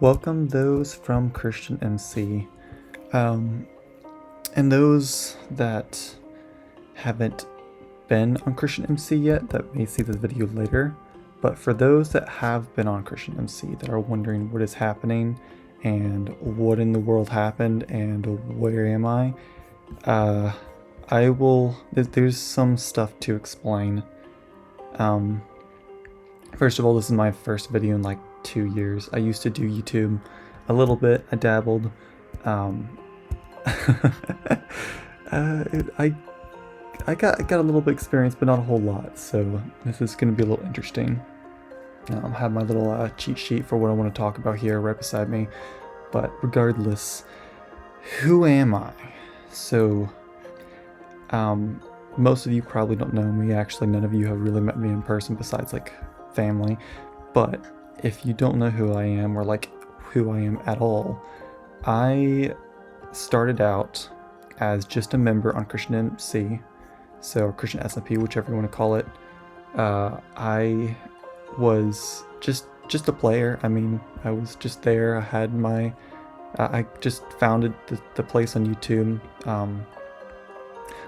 Welcome those from ChristianMC, and those that haven't been on ChristianMC yet that may see this video later. But for those that have been on ChristianMC that are wondering what is happening and what in the world happened and where am I, there's some stuff to explain. First of all, this is my first video in like 2 years. I used to do YouTube a little bit. I dabbled. I got a little bit of experience, but not a whole lot. So this is going to be a little interesting. I have my little cheat sheet for what I want to talk about here right beside me. But regardless, who am I? So, most of you probably don't know me. Actually, none of you have really met me in person besides like family. But if you don't know who I am or like who I am at all, I started out as just a member on ChristianMC, so Christian SMP, whichever you want to call it. I was just a player. I mean, I was just there. I had my I just founded the place on YouTube.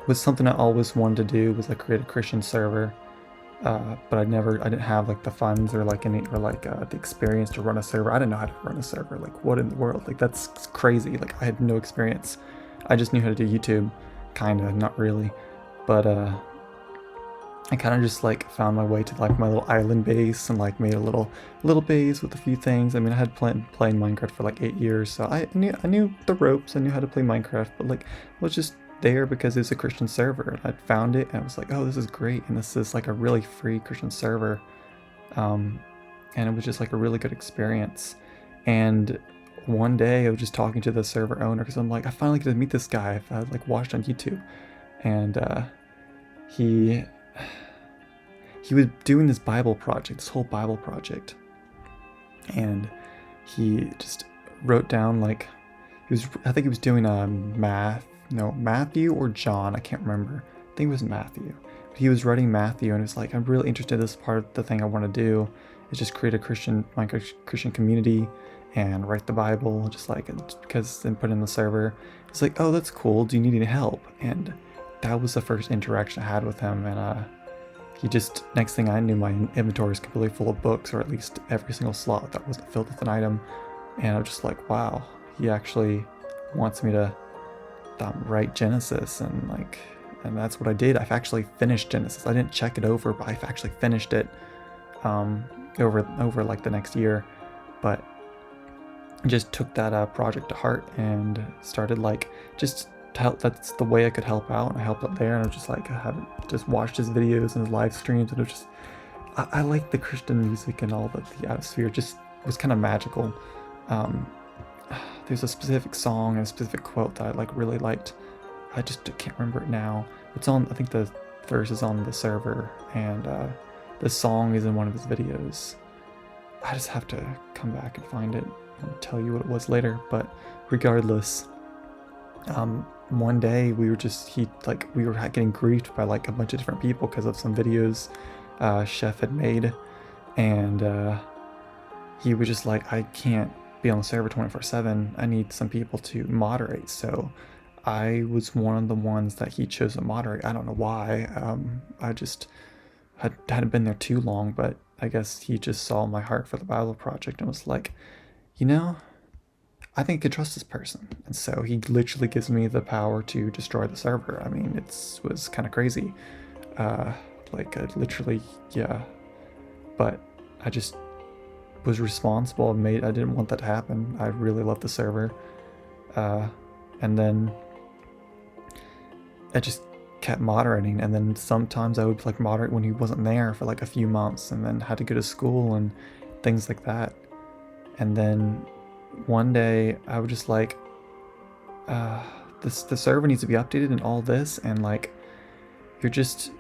Was something I always wanted to do, was like create a Christian server. But I didn't have like the funds or like the experience to run a server. I didn't know how to run a server. Like, what in the world? Like, that's crazy. Like, I had no experience. I just knew how to do YouTube, kinda, not really. But I kind of just like found my way to like my little island base and like made a little base with a few things. I mean, I had playing Minecraft for like 8 years, so I knew the ropes. I knew how to play Minecraft, but like I was just there because it's a Christian server. I found it and I was like, oh, this is great, and this is like a really free Christian server, and it was just like a really good experience. And one day I was just talking to the server owner because I'm like, I finally get to meet this guy I like watched on YouTube, and he was doing this Bible project, this whole Bible project, and he just wrote down like I think he was doing Matthew or John, I can't remember. I think it was Matthew. But he was writing Matthew, and it's like, I'm really interested in this part of the thing I want to do is just create a Christian community and write the Bible, just like, because then put in the server. It's like, oh, that's cool. Do you need any help? And that was the first interaction I had with him. And he just, next thing I knew, my inventory was completely full of books, or at least every single slot that wasn't filled with an item. And I was just like, wow, he actually wants me to write Genesis, and that's what I did. I've actually finished Genesis. I didn't check it over, but I've actually finished it over like the next year. But I just took that project to heart and started like just to help. That's the way I could help out, and I helped out there. And I was just like, I haven't just watched his videos and his live streams, and it was just I like the Christian music and all the atmosphere. It just was kind of magical. There's a specific song and a specific quote that I like really liked. I just can't remember it now. It's on, I think the verse is on the server, and the song is in one of his videos. I just have to come back and find it and tell you what it was later. But regardless, one day we were getting griefed by like a bunch of different people because of some videos Chef had made, and he was just like, I can't be on the server 24/7. I need some people to moderate. So I was one of the ones that he chose to moderate. I don't know why. I just hadn't been there too long, but I guess he just saw my heart for the Bible project and was like, I think I could trust this person. And so he literally gives me the power to destroy the server. I mean, it was kind of crazy. Literally, yeah. But I just was responsible and I didn't want that to happen. I really loved the server. And then I just kept moderating, and then sometimes I would like moderate when he wasn't there for like a few months, and then had to go to school and things like that. And then one day I was just like, the server needs to be updated and all this, and like, you're just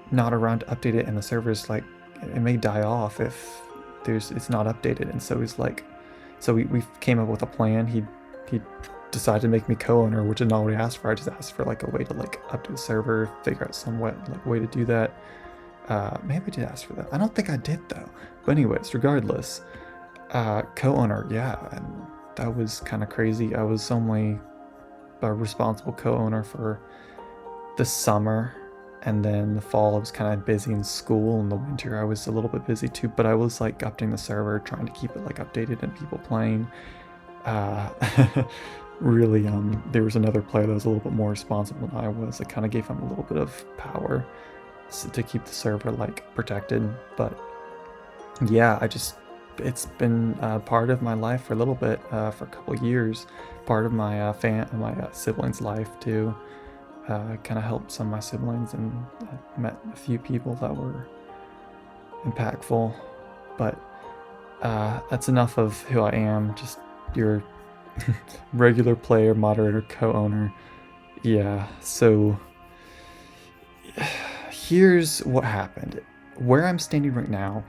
not around to update it, and the server's like, it may die off if it's not updated. And so he's like, so we came up with a plan. He decided to make me co-owner, which is not what I asked for. I just asked for like a way to like update the server, figure out some way to do that. Maybe I did ask for that. I don't think I did though. But anyways, regardless, Co-owner, yeah, and that was kind of crazy. I was only a responsible co-owner for the summer, and then the fall I was kind of busy in school, and the winter I was a little bit busy too, but I was like updating the server, trying to keep it like updated and people playing. uh Really, there was another player that was a little bit more responsible than I was. It kind of gave him a little bit of power to keep the server like protected. But yeah, it's been part of my life for a little bit, for a couple of years, part of my siblings' life too. Kind of helped some of my siblings, and met a few people that were impactful. But that's enough of who I am. Just your regular player, moderator, co-owner. Yeah, so here's what happened. Where I'm standing right now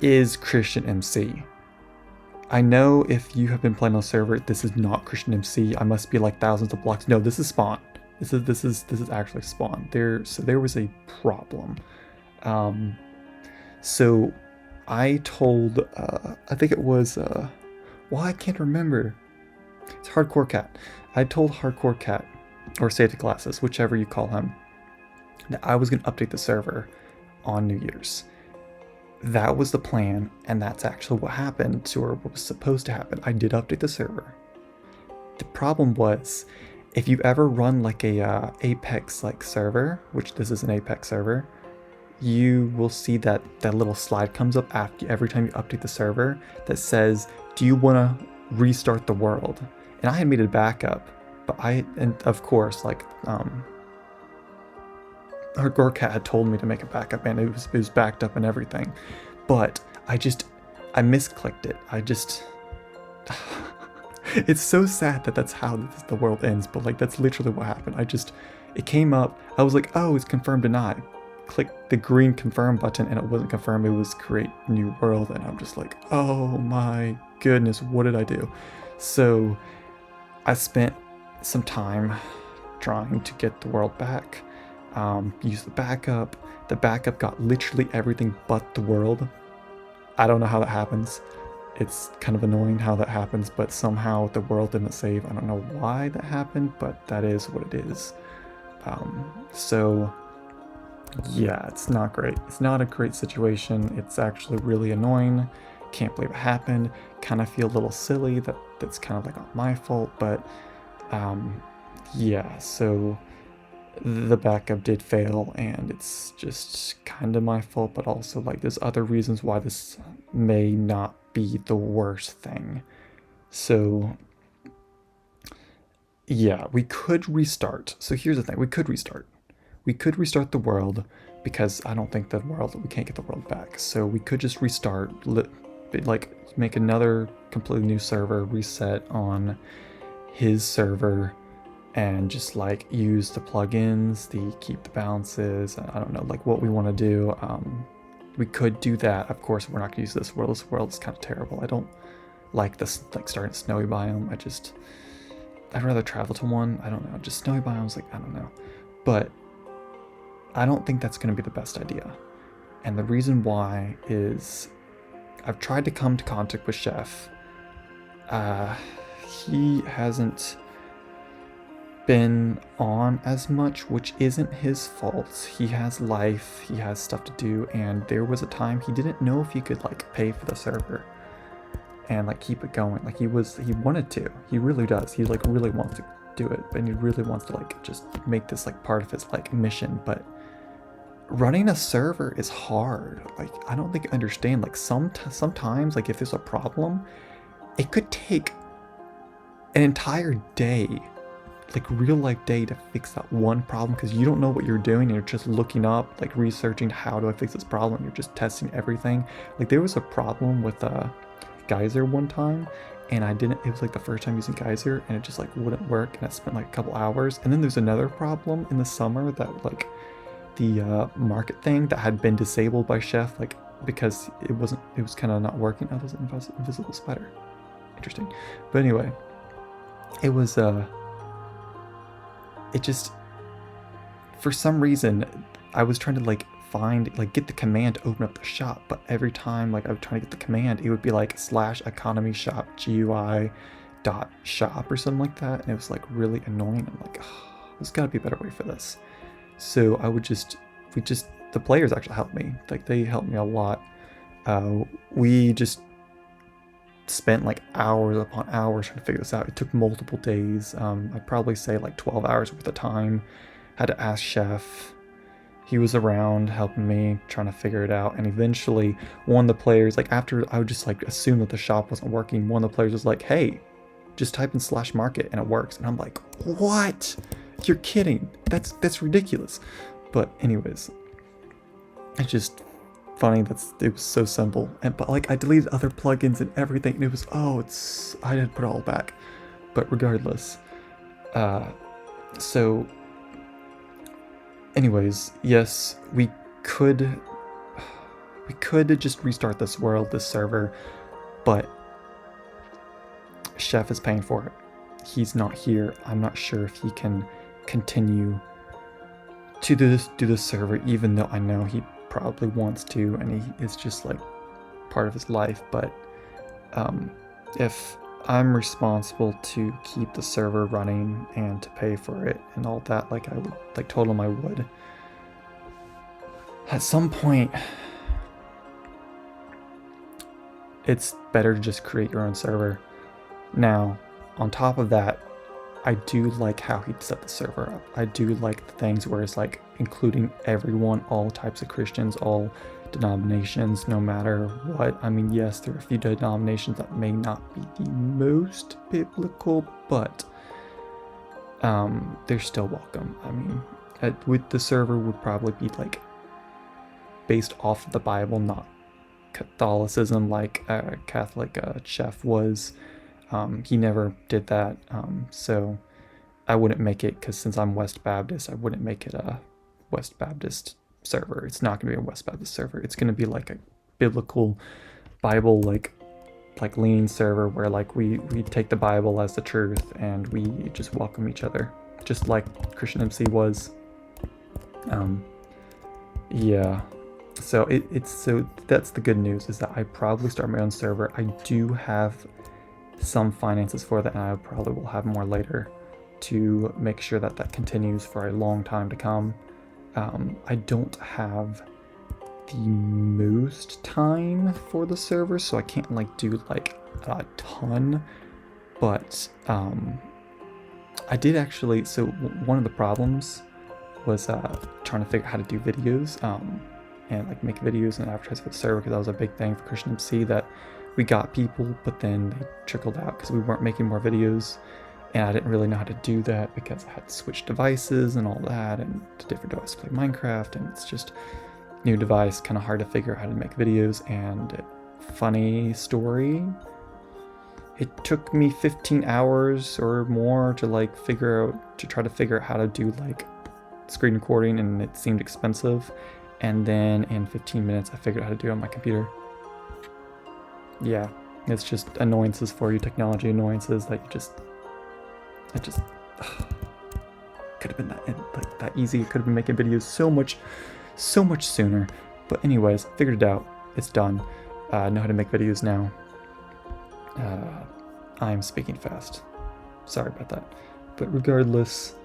is ChristianMC. I know if you have been playing on the server, this is not ChristianMC. I must be like thousands of blocks. No, this is Spawn. This is actually Spawn. There was a problem. So I told, I think it was, well, I can't remember. It's Hardcore Cat. I told Hardcore Cat, or Safety Glasses, whichever you call him, that I was going to update the server on New Year's. That was the plan, and that's actually what happened, or what was supposed to happen. I did update the server. The problem was, if you ever run like a Apex like server, which this is an Apex server, you will see that that little slide comes up after every time you update the server that says, do you want to restart the world? And I had made a backup, but and of course, like, Hardcore Cat had told me to make a backup, and it was backed up and everything, but I misclicked it. It's so sad that that's how the world ends, but like that's literally what happened. It came up, I was like, oh, it's confirmed denied. Click the green confirm button, and it wasn't confirmed, it was create new world, and I'm just like, oh my goodness, what did I do? So I spent some time trying to get the world back, use the backup. The backup got literally everything but the world. I don't know how that happens. It's kind of annoying how that happens, but somehow the world didn't save. I don't know why that happened, but that is what it is. So yeah, it's not great. It's not a great situation. It's actually really annoying. Can't believe it happened. Kind of feel a little silly that that's kind of like not my fault, but yeah, so the backup did fail, and it's just kind of my fault, but also like there's other reasons why this may not be the worst thing. So yeah, we could restart. So here's the thing, we could restart the world, because I don't think we can't get the world back. So we could just restart, like make another completely new server, reset on his server, and just like use the plugins, keep the balances. I don't know, like what we want to do. We could do that. Of course, we're not gonna use this world. This world is kind of terrible. I don't like this, like starting snowy biome. I'd rather travel to one. I don't know, just snowy biomes, like, I don't know. But I don't think that's going to be the best idea. And the reason why is I've tried to come to contact with Chef. He hasn't been on as much, which isn't his fault. He has life, he has stuff to do, and there was a time he didn't know if he could like pay for the server and like keep it going. Like he wanted to. He really does. He like really wants to do it, and he really wants to like just make this like part of his like mission, but running a server is hard. Like, I don't think I understand. Like sometimes, like if there's a problem, it could take an entire day, like real life day, to fix that one problem, because you don't know what you're doing. You're just looking up, like researching how do I fix this problem. You're just testing everything. Like there was a problem with Geyser one time, and it was like the first time using Geyser, and it just like wouldn't work, and I spent like a couple hours. And then there's another problem in the summer that like the market thing that had been disabled by Chef, like because it was kind of not working. Oh, there's an invisible spider. Interesting. But anyway, it was it just, for some reason, I was trying to like find, like, get the command to open up the shop, but every time, like, I was trying to get the command, it would be like /economy shop GUI .shop or something like that, and it was like really annoying. I'm like, oh, there's got to be a better way for this. So the players actually helped me. Like, they helped me a lot. We just spent like hours upon hours trying to figure this out. It took multiple days. I'd probably say like 12 hours worth of time. Had to ask Chef. He was around helping me, trying to figure it out. And eventually one of the players, like, after I would just like assume that the shop wasn't working, one of the players was like, hey, just type in /market and it works. And I'm like, what? You're kidding. That's ridiculous. But anyways, it's just funny that it was so simple. But like, I deleted other plugins and everything, and it was, I had to put it all back. But regardless, so anyways, yes, we could just restart this server, but Chef is paying for it. He's not here. I'm not sure if he can continue to do this server, even though I know he probably wants to, and he is just like part of his life. But if I'm responsible to keep the server running and to pay for it and all that, like, I would, like, told him I would. At some point, it's better to just create your own server. Now, on top of that, I do like how he set the server up. I do like the things where it's like including everyone, all types of Christians, all denominations, no matter what. I mean, yes, there are a few denominations that may not be the most biblical, but they're still welcome. I mean, with the server would probably be like based off of the Bible, not Catholicism like Catholic Chef was. He never did that, so I wouldn't make it, because since I'm West Baptist, I wouldn't make it a West Baptist server. It's not going to be a West Baptist server. It's going to be like a biblical Bible like leaning server where like we take the Bible as the truth and we just welcome each other, just like ChristianMC was. Yeah. So so that's the good news, is that I probably start my own server. I do have some finances for that, and I probably will have more later to make sure that that continues for a long time to come. I don't have the most time for the server, so I can't like do like a ton, but I did actually, so one of the problems was trying to figure out how to do videos and like make videos and advertise for the server, because that was a big thing for ChristianMC, that we got people, but then they trickled out because we weren't making more videos, and I didn't really know how to do that because I had to switch devices and all that, and to different devices to play Minecraft, and it's just new device, kind of hard to figure out how to make videos. And funny story, it took me 15 hours or more to like try to figure out how to do like screen recording, and it seemed expensive. And then in 15 minutes I figured out how to do it on my computer. Yeah, it's just annoyances for you, technology annoyances that it just could have been that easy. It could have been making videos so much sooner. But anyways, figured it out. It's done. I know how to make videos now. I'm speaking fast. Sorry about that. But regardless,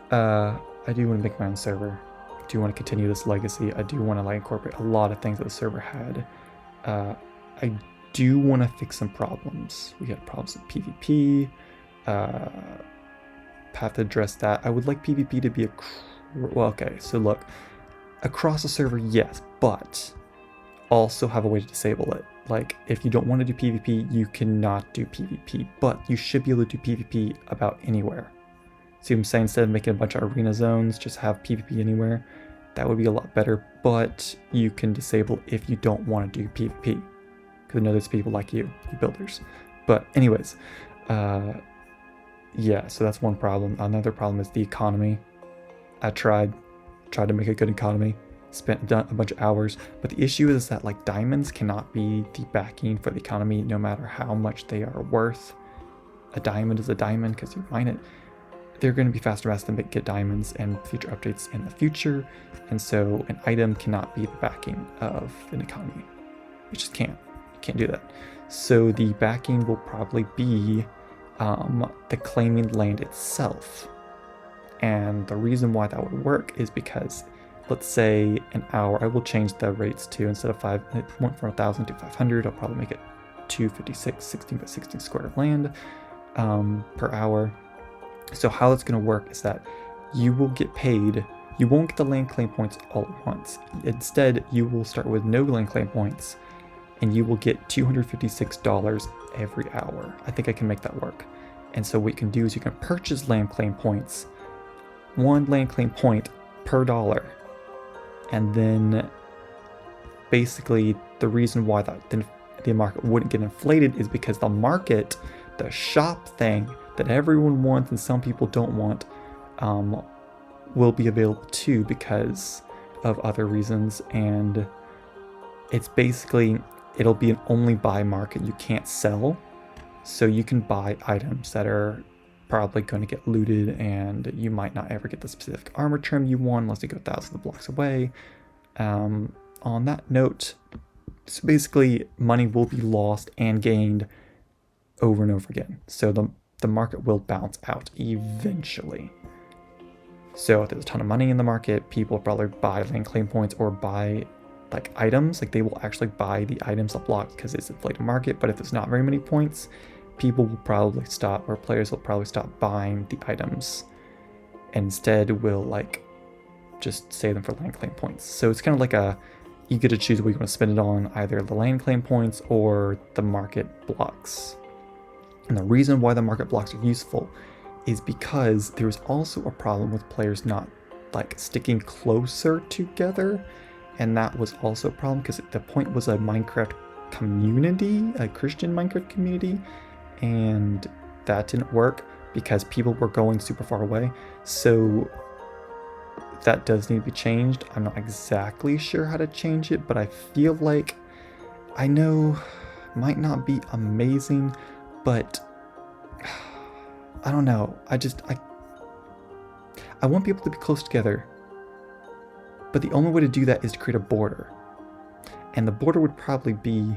I do want to make my own server. I do want to continue this legacy. I do want to like incorporate a lot of things that the server had. I do want to fix some problems. We had problems with PvP. Have to address that. I would like PvP to be well, okay, so look, across the server, yes, but also have a way to disable it. Like, if you don't want to do PvP, you cannot do PvP, but you should be able to do PvP about anywhere. See what I'm saying? Instead of making a bunch of arena zones, just have PvP anywhere. That would be a lot better, but you can disable if you don't want to do PvP. Because I know there's people like you builders. But anyways, yeah, so that's one problem. Another problem is the economy. I tried to make a good economy, spent a bunch of hours, but the issue is that like diamonds cannot be the backing for the economy, no matter how much they are worth. A diamond is a diamond because you mine it. they're going to be faster maps than get diamonds and future updates in the future. And so an item cannot be the backing of an economy. You just can't. You can't do that. So the backing will probably be the claiming land itself. And the reason why that would work is because, let's say an hour, I will change the rates to, instead of 5, it went from 1,000 to 500, I'll probably make it 256, 16 by 16 square of land per hour. So how it's going to work is that you will get paid, you won't get the land claim points all at once. Instead, you will start with no land claim points, and you will get $256 every hour. I think I can make that work. And so what you can do is you can purchase land claim points, 1 land claim point per dollar. And then basically the reason why the market wouldn't get inflated is because the market, the shop thing that everyone wants and some people don't want, will be available too because of other reasons. And it's basically, it'll be an only buy market. You can't sell. So you can buy items that are probably going to get looted, and you might not ever get the specific armor trim you want unless you go thousands of blocks away. On that note, so basically money will be lost and gained over and over again. So the market will bounce out eventually. So if there's a ton of money in the market, people probably buy land claim points or buy like items. Like they will actually buy the items of blocks because it's inflated market. But if there's not very many points, people will probably stop, or players will probably stop buying the items. Instead will like just save them for land claim points. So it's kind of like you get to choose what you want to spend it on, either the land claim points or the market blocks. And the reason why the market blocks are useful is because there's also a problem with players not like sticking closer together. And that was also a problem because the point was a Minecraft community, a Christian Minecraft community, and that didn't work because people were going super far away. So that does need to be changed. I'm not exactly sure how to change it, but I feel like I know might not be amazing, but I don't know. I want people to be close together, but the only way to do that is to create a border. And the border would probably be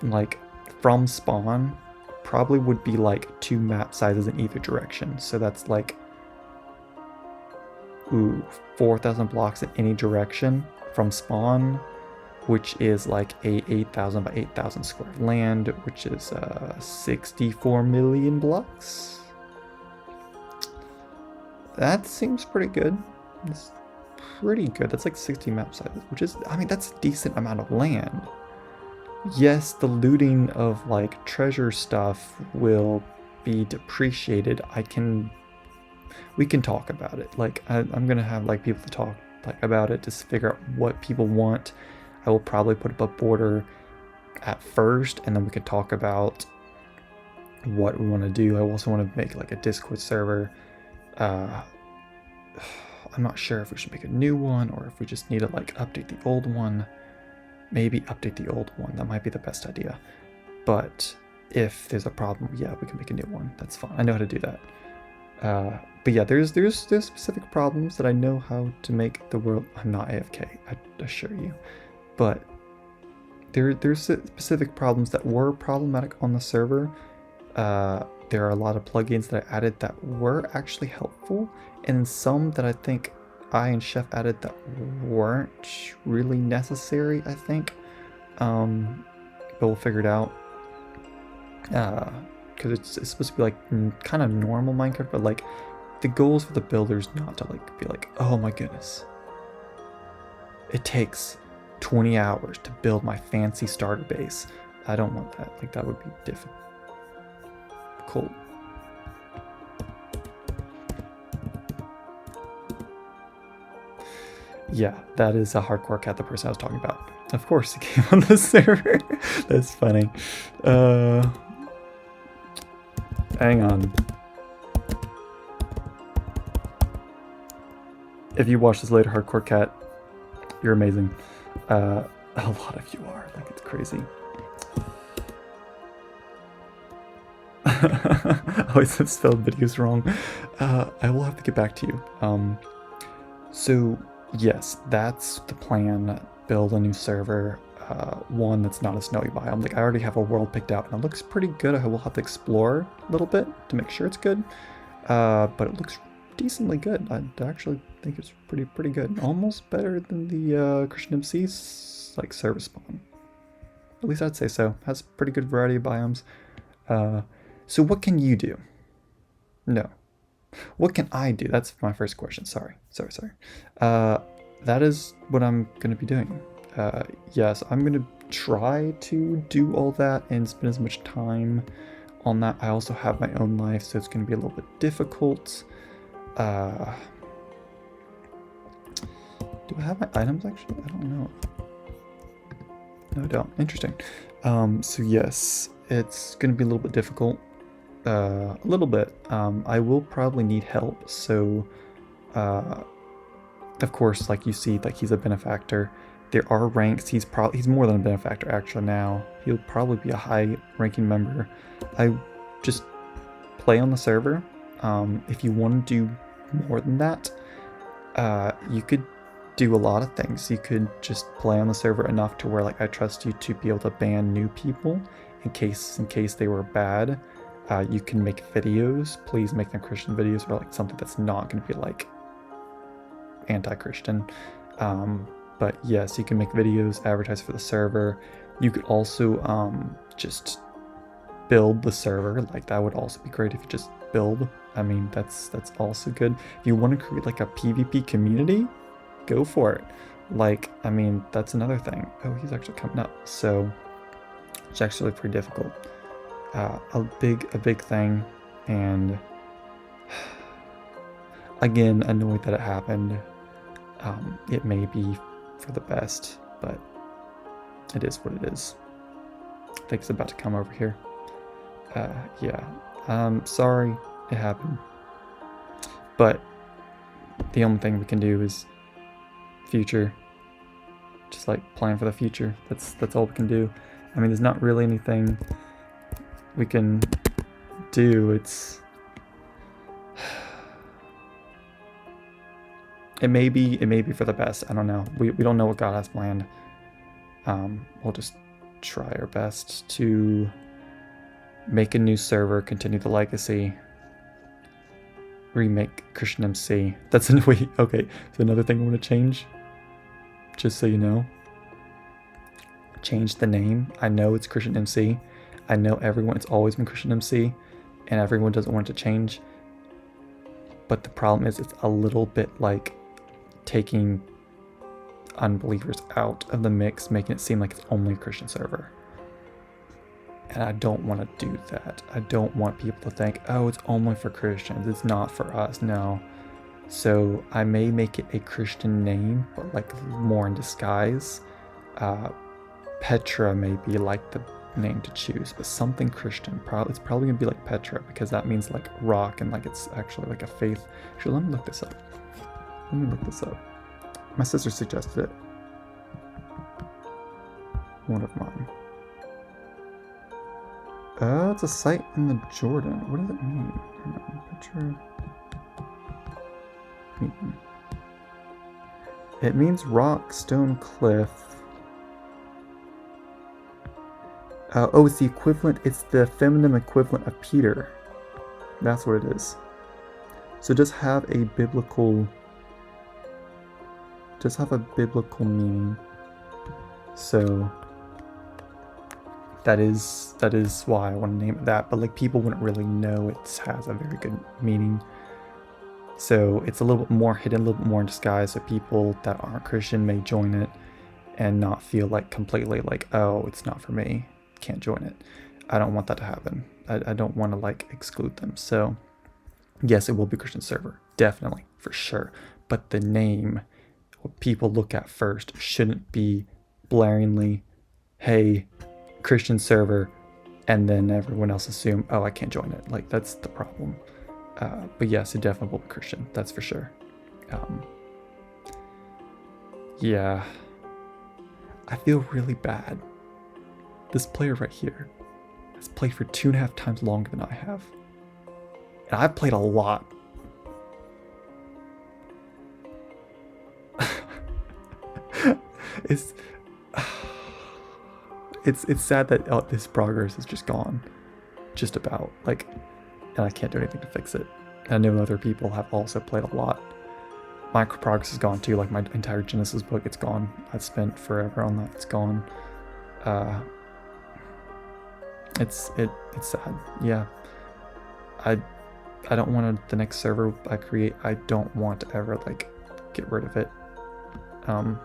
like from spawn, probably would be like 2 map sizes in either direction. So that's like 4,000 blocks in any direction from spawn, which is like a 8,000 by 8,000 square of land, which is 64 million blocks. That seems pretty good. It's pretty good. That's like 60 map sizes, which is, I mean, that's a decent amount of land. Yes, the looting of like treasure stuff will be depreciated. We can talk about it. Like I'm gonna have like people to talk like about it to figure out what people want. I will probably put up a border at first, and then we can talk about what we want to do. I also want to make like a Discord server. I'm not sure if we should make a new one or if we just need to like update the old one. Maybe update the old one. That might be the best idea. But if there's a problem, yeah, we can make a new one. That's fine. I know how to do that. But yeah, there's specific problems that I know how to make the world. I'm not AFK, I assure you. But there's specific problems that were problematic on the server. There are a lot of plugins that I added that were actually helpful, and some that I think I and Chef added that weren't really necessary, I think. But we'll figure it out. Because it's supposed to be like kind of normal Minecraft, but like the goal is for the builders not to like be like, oh my goodness, it takes 20 hours to build my fancy starter base. I don't want that. Like that would be difficult. Cool. Yeah, that is a hardcore cat, the person I was talking about. Of course, he came on the server. That's funny. Hang on. If you watch this later, hardcore cat, you're amazing. A lot of you are. Like, it's crazy. I always have spelled videos wrong. I will have to get back to you. So yes, that's the plan. Build a new server, one that's not a snowy biome. Like I already have a world picked out, and it looks pretty good. I will have to explore a little bit to make sure it's good, but it looks decently good. I actually think it's pretty good. Almost better than the ChristianMC's like server spawn. At least I'd say so. Has pretty good variety of biomes. So what can you do? No. What can I do? That's my first question. Sorry. That is what I'm going to be doing. Yes, I'm going to try to do all that and spend as much time on that. I also have my own life, so it's going to be a little bit difficult. Do I have my items actually? I don't know. No, I don't. Interesting. So yes, it's going to be a little bit difficult. A little bit. I will probably need help, so of course, like you see, like he's a benefactor. There are ranks. He's more than a benefactor actually now. He'll probably be a high ranking member. I just play on the server. If you want to do more than that, you could do a lot of things. You could just play on the server enough to where like I trust you to be able to ban new people in case they were bad. You can make videos. Please make them Christian videos, or like something that's not going to be like anti-Christian. But yes, you can make videos, advertise for the server. You could also just build the server. Like that would also be great if you just build. I mean, that's also good. If you want to create like a PvP community, go for it. Like, I mean, that's another thing. Oh, he's actually coming up. So it's actually pretty difficult. A big thing, and again, annoyed that it happened. It may be for the best, but it is what it is. I think it's about to come over here. Yeah. Sorry it happened, but the only thing we can do is future. Just like plan for the future. That's all we can do. I mean, there's not really anything we can do. It may be for the best. I don't know. We don't know what God has planned. We'll just try our best to make a new server, continue the legacy, remake ChristianMC. That's wait. Okay, so another thing I want to change. Just so you know, change the name. I know it's ChristianMC. I know it's always been ChristianMC, and everyone doesn't want it to change. But the problem is it's a little bit like taking unbelievers out of the mix, making it seem like it's only a Christian server. And I don't want to do that. I don't want people to think, oh, it's only for Christians. It's not for us. No. So I may make it a Christian name, but like more in disguise. Petra may be like the name to choose, but something Christian. It's probably gonna be like Petra, because that means like rock, and like it's actually like a faith. Actually, let me look this up. My sister suggested it. One of mine. It's a site in the Jordan. What does it mean? Petra. It means rock, stone, cliff. Oh, it's the equivalent. It's the feminine equivalent of Peter. That's what it is. So it does have a biblical. Meaning. So that is why I want to name it that. But like people wouldn't really know it has a very good meaning. So it's a little bit more hidden, a little bit more in disguise. So people that aren't Christian may join it and not feel like completely like, oh, it's not for me. Can't join it. I don't want that to happen. I don't want to like exclude them. So yes, it will be Christian server, definitely, for sure. But the name, what people look at first, shouldn't be blaringly, hey, Christian server, and then everyone else assume, oh, I can't join it. Like that's the problem. But yes, it definitely will be Christian. That's for sure. Yeah, I feel really bad. This player right here, I has played for 2.5 times longer than I have. And I've played a lot. it's sad that this progress is just gone. Just about. Like, and I can't do anything to fix it. And I know other people have also played a lot. My progress is gone too, like my entire Genesis book, it's gone. I spent forever on that, it's gone. It's sad. Yeah. I don't want the next server I create, I don't want to ever like get rid of it. At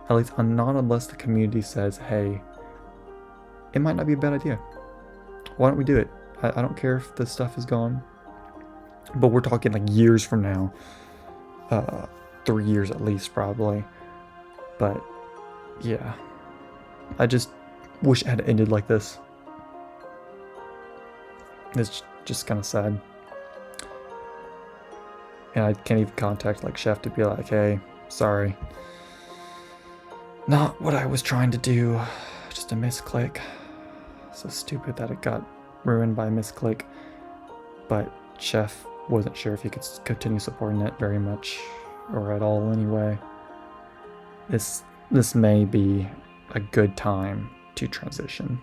least not unless the community says, hey, it might not be a bad idea. Why don't we do it? I don't care if the stuff is gone. But we're talking like years from now. 3 years at least, probably. But, yeah. I just wish it had ended like this. It's just kind of sad. And I can't even contact like Chef to be like, hey, sorry. Not what I was trying to do. Just a misclick. So stupid that it got ruined by a misclick. But Chef wasn't sure if he could continue supporting it very much or at all anyway. This may be a good time to transition.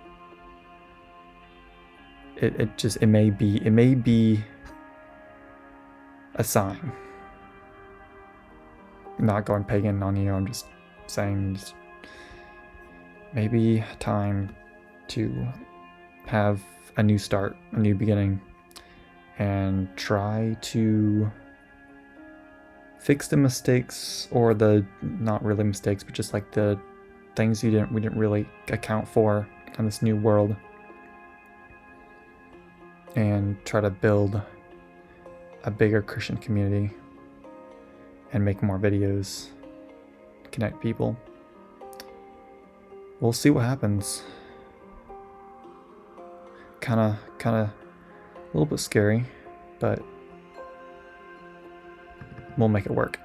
It may be a sign. I'm not going pagan on you, I'm just saying maybe time to have a new start, a new beginning, and try to fix the mistakes, or the not really mistakes, but just like the things we didn't really account for in this new world, and try to build a bigger Christian community and make more videos, connect people. We'll see what happens. Kinda a little bit scary, but we'll make it work.